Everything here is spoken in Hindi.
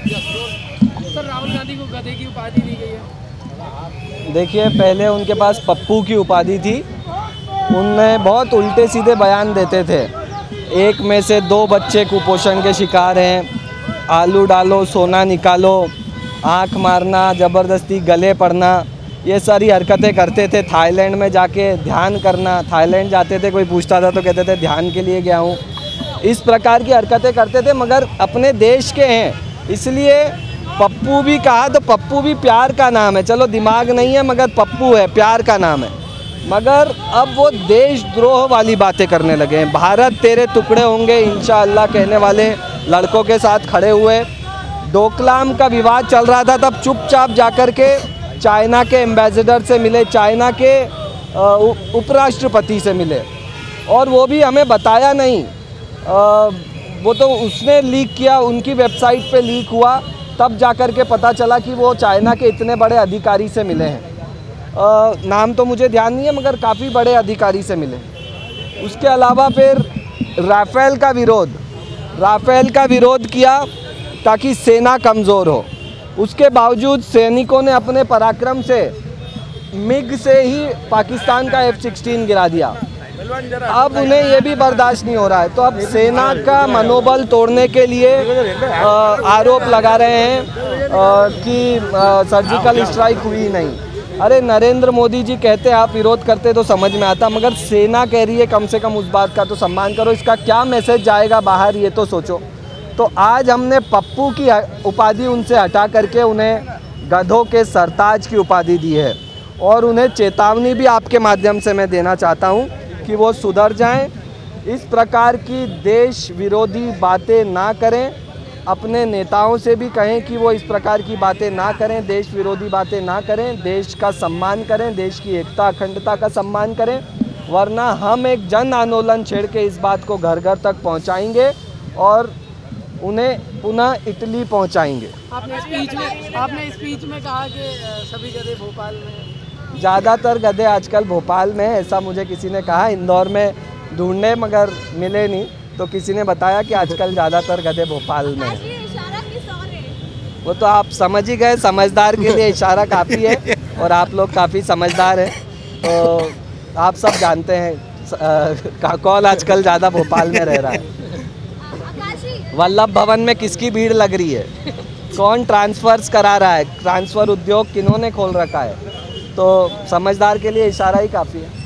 सर राहुल गांधी को गधे की उपाधि दी गई है। देखिए, पहले उनके पास पप्पू की उपाधि थी। उनने बहुत उल्टे सीधे बयान देते थे। एक में से 2 बच्चे कुपोषण के शिकार हैं, आलू डालो सोना निकालो, आँख मारना, ज़बरदस्ती गले पड़ना, ये सारी हरकतें करते थे। थाईलैंड में जाके ध्यान करना, थाईलैंड जाते थे, कोई पूछता था तो कहते थे ध्यान के लिए गया हूँ। इस प्रकार की हरकतें करते थे, मगर अपने देश के हैं इसलिए पप्पू भी कहा तो पप्पू भी प्यार का नाम है। चलो दिमाग नहीं है मगर पप्पू है, प्यार का नाम है। मगर अब वो देशद्रोह वाली बातें करने लगे हैं। भारत तेरे टुकड़े होंगे इंशाअल्लाह कहने वाले लड़कों के साथ खड़े हुए। डोकलाम का विवाद चल रहा था तब चुपचाप जाकर के चाइना के एम्बेसडर से मिले, चाइना के उपराष्ट्रपति से मिले, और वो भी हमें बताया नहीं। वो तो उसने लीक किया, उनकी वेबसाइट पे लीक हुआ, तब जाकर के पता चला कि वो चाइना के इतने बड़े अधिकारी से मिले हैं। नाम तो मुझे ध्यान नहीं है मगर काफ़ी बड़े अधिकारी से मिले। उसके अलावा फिर राफेल का विरोध किया ताकि सेना कमज़ोर हो। उसके बावजूद सैनिकों ने अपने पराक्रम से मिग से ही पाकिस्तान का F-16 गिरा दिया। अब उन्हें ये भी बर्दाश्त नहीं हो रहा है, तो अब सेना का मनोबल तोड़ने के लिए आरोप लगा रहे हैं कि सर्जिकल स्ट्राइक हुई नहीं। अरे नरेंद्र मोदी जी कहते आप विरोध करते तो समझ में आता, मगर सेना कह रही है कम से कम उस बात का तो सम्मान करो। इसका क्या मैसेज जाएगा बाहर ये तो सोचो। तो आज हमने पप्पू की उपाधि उनसे हटा करके उन्हें गधों के सरताज की उपाधि दी है, और उन्हें चेतावनी भी आपके माध्यम से मैं देना चाहता हूँ कि वो सुधर जाएं, इस प्रकार की देश विरोधी बातें ना करें। अपने नेताओं से भी कहें कि वो इस प्रकार की बातें ना करें, देश विरोधी बातें ना करें, देश का सम्मान करें, देश की एकता अखंडता का सम्मान करें, वरना हम एक जन आंदोलन छेड़ के इस बात को घर घर तक पहुंचाएंगे और उन्हें पुनः इटली पहुंचाएंगे। आपने स्पीच में कहा कि सभी गधे भोपाल में, ज़्यादातर गधे आजकल भोपाल में, ऐसा मुझे किसी ने कहा। इंदौर में ढूंढने मगर मिले नहीं, तो किसी ने बताया कि आजकल ज़्यादातर गधे भोपाल में हैं। वो तो आप समझ ही गए, समझदार के लिए इशारा काफ़ी है, और आप लोग काफ़ी समझदार हैं, तो आप सब जानते हैं कौन आजकल ज़्यादा भोपाल में रह रहा है। वल्लभ भवन में किसकी भीड़ लग रही है, कौन ट्रांसफ़र्स करा रहा है, ट्रांसफ़र उद्योग किन्होंने खोल रखा है, तो समझदार के लिए इशारा ही काफ़ी है।